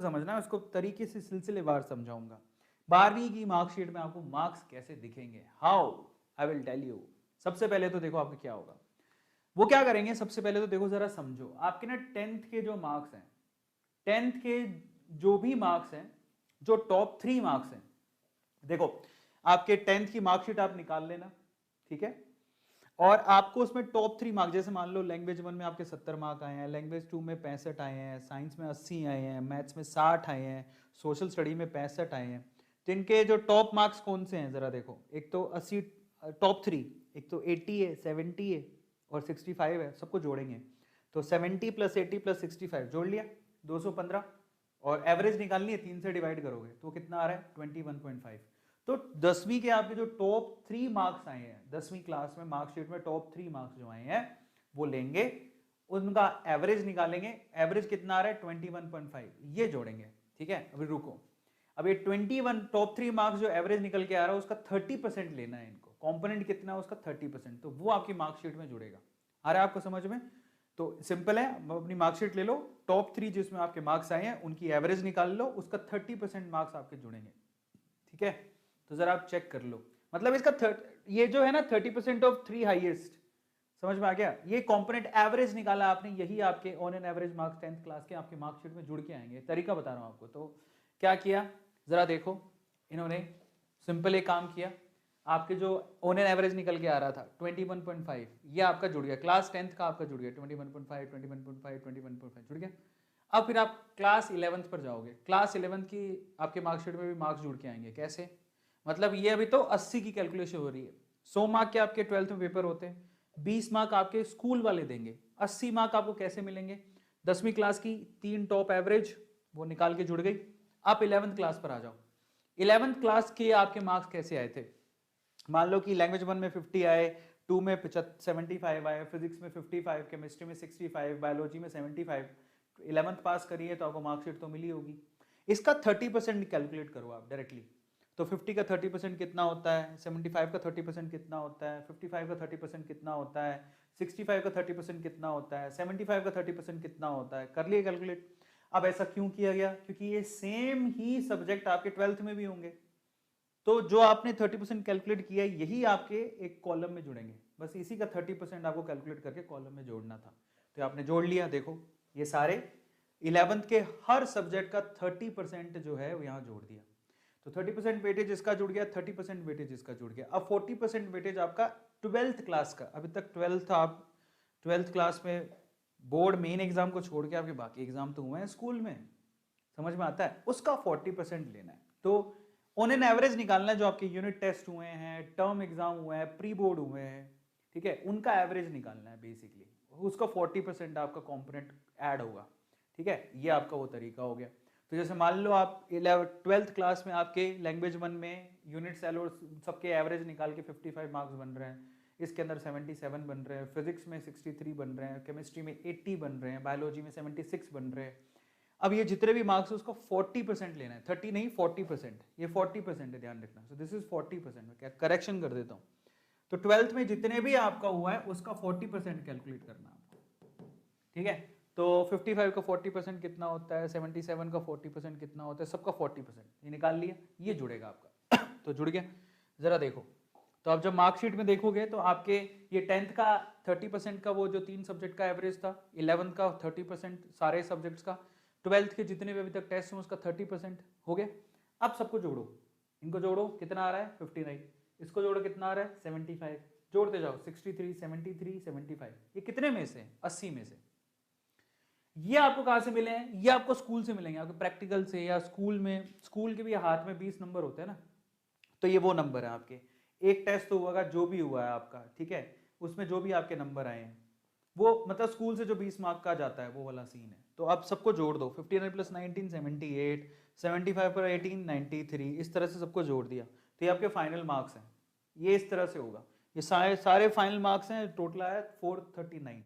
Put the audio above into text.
समझना है, उसको तरीके से सिलसिलेवार समझाऊंगा। 12वीं की मार्कशीट में आपको मार्क्स कैसे दिखेंगे, how, I will tell you. सबसे पहले तो देखो आपका क्या होगा, वो क्या करेंगे, सबसे पहले तो देखो जरा समझो, आपके ना 10th के जो मार्क्स हैं, 10th के जो भी मार्क्स हैं, जो टॉप 3 मार्क्स हैं, देखो आपके 10th की मार्कशीट आप निकाल लेना, ठीक है। और आपको उसमें टॉप 3 मार्क्स, जैसे मान लो लैंग्वेज 1 में आपके 70 मार्क आए हैं, लैंग्वेज 2 में 65 आए हैं, साइंस में 80 आए हैं, मैथ्स में 60 आए हैं, सोशल स्टडी में 65 आए हैं। तो इनके जो टॉप मार्क्स कौन से हैं जरा देखो, एक तो 80 टॉप 3, एक तो 80 है, 70 है और 65 है, सबको जोड़ेंगे तो 70 + 80 + 65 जोड़ लिया 215, और एवरेज निकालनी है, 3 से डिवाइड करोगे तो कितना आ रहा है 21.5। तो 10वीं के आपके जो टॉप 3 मार्क्स आए हैं 10वीं क्लास में, मार्कशीट में टॉप 3 मार्क्स जो आए हैं वो लेंगे, उनका एवरेज निकालेंगे, एवरेज कितना आ रहा है 21.5, ये जोड़ेंगे, ठीक है। अभी रुको, अब ये 21 टॉप 3 मार्क्स जो एवरेज निकल के आ रहा है उसका 30% लेना है इनको, कंपोनेंट कितना है उसका 30%, तो वो आपकी मार्कशीट में जुड़ेगा। आ रहा है आपको समझ में? तो सिंपल है, अपनी मार्कशीट ले लो, टॉप 3 जिसमें आपके मार्क्स आए हैं उनकी एवरेज निकाल लो, उसका 30% मार्क्स आपके जुड़ेंगे, ठीक है। तो जरा आप चेक कर लो, मतलब इसका ये जो है ना 30% ऑफ 3 हाईएस्ट, समझ में आ गया? ये कंपोनेंट एवरेज निकाला आपने, यही आपके on an average marks 10th class के आपके मार्कशीट में जुड़ के आएंगे। तरीका बता रहा हूं आपको। तो क्या किया जरा देखो, इन्होंने सिंपल एक काम किया, आपके जो ऑन एन एवरेज निकल के आ रहा था 21.5, ये आपका जुड़ गया, क्लास 10th का आपका जुड़ गया 21.5 21.5 21.5 जुड़ गया। अब फिर आप क्लास 11th पर जाओगे, क्लास 11th की आपके मार्कशीट में भी मार्क्स जुड़ के आएंगे। कैसे? मतलब ये अभी तो 80 की कैलकुलेशन हो रही है, 100 मार्क के आपके 12th में पेपर होते हैं, 20 मार्क आपके स्कूल वाले देंगे, 80 मार्क आपको कैसे मिलेंगे? 10वीं क्लास की 3 टॉप एवरेज वो निकाल के जुड़ गई। आप 11th क्लास पर आ जाओ, 11th क्लास के आपके मार्क्स कैसे आए थे? मान लो कि लैंग्वेज 1 में 50 आए, 2 में 75 आए, फिजिक्स में 55, केमिस्ट्री में 65, बायोलॉजी में 75, 11th पास करी है तो आपको मार्कशीट तो मिली होगी। इसका 30% कैलकुलेट करो आप डायरेक्टली, तो 50 का 30% कितना होता है, 75 का 30% कितना होता है, 55 का 30% कितना होता है, 65 का 30% कितना होता है, 75 का 30% कितना होता है, कर लिए कैलकुलेट। अब ऐसा क्यों किया गया? क्योंकि ये सेम ही सब्जेक्ट आपके 12th में भी होंगे, तो जो आपने 30% कैलकुलेट किया यही आपके एक कॉलम में जुड़ेंगे, बस इसी का 30% आपको कैलकुलेट करके कॉलम में जोड़ना था, तो आपने जोड़ लिया। देखो ये सारे 11th के हर सब्जेक्ट का 30% जो है वो यहाँ जोड़ दिया, तो 30% वेटेज इसका जुड़ गया, 30% वेटेज इसका जुड़ गया। अब 40% वेटेज आपका 12th क्लास का, अभी तक 12th आप 12th क्लास में बोर्ड मेन एग्जाम को छोड़ के आपके बाकी एग्जाम तो हुए हैं स्कूल में, समझ में आता है, उसका 40% लेना है। तो ऑन एन एवरेज निकालना है, जो आपके यूनिट टेस्ट हुए हैं, टर्म एग्जाम हुए हैं, प्री बोर्ड हुए हैं, ठीक है, उनका एवरेज निकालना है बेसिकली, उसका 40% आपका कंपोनेंट ऐड होगा, ठीक है। ये आपका वो तरीका हो गया। तो जैसे मान लो आप 12th क्लास में आपके लैंग्वेज 1 में यूनिट सेल और सबके एवरेज निकाल के 55 मार्क्स बन रहे हैं, इसके अंदर 77 बन रहे हैं, फिजिक्स में 63 बन रहे हैं, केमिस्ट्री में 80 बन रहे हैं, बायोलॉजी में 76 बन रहे हैं। अब ये जितने भी मार्क्स है उसको 40% लेना है, 30 नहीं 40%, ये 40% है, ध्यान रखना। सो दिस इज 40%, मैं करेक्शन कर देता हूँ। तो 12th में जितने भी आपका हुआ है उसका 40% कैलकुलेट करना आपको, ठीक है। तो 55 का 40% कितना होता है, 77 का 40% कितना होता है, सबका 40% ये निकाल लिया, ये जुड़ेगा आपका तो जुड़ गया। जरा देखो, तो आप जब मार्कशीट में देखोगे तो आपके ये 10th का 30% का वो जो 3 सब्जेक्ट का एवरेज था, 11th का 30% सारे सब्जेक्ट्स का, 12th के जितने भी अभी तक टेस्ट हैं उसका 30% हो गया। अब सबको जोड़ो, इनको जोड़ो, कितना आ रहा है 59, इसको जोड़ो कितना आ रहा है 75, जोड़ते जाओ 63 73 75, ये कितने में से? 80 में से। ये आपको कहां से मिले हैं? ये आपको स्कूल से मिलेंगे, आपके प्रैक्टिकल से, या स्कूल में, स्कूल के भी हाथ में 20 नंबर होते हैं ना, तो ये वो नंबर है आपके। एक टेस्ट तो हुआ जो भी हुआ है आपका, ठीक है, उसमें जो भी आपके नंबर आए हैं वो मतलब स्कूल से जो 20 मार्क का जाता है वो वाला सीन है। तो आप सबको जोड़ दो, 59 + 19 78, 75 पर 18 93, इस तरह से सबको जोड़ दिया, तो ये आपके फाइनल मार्क्स हैं। ये इस तरह से होगा, ये सारे फाइनल मार्क्स हैं, टोटल आया 439।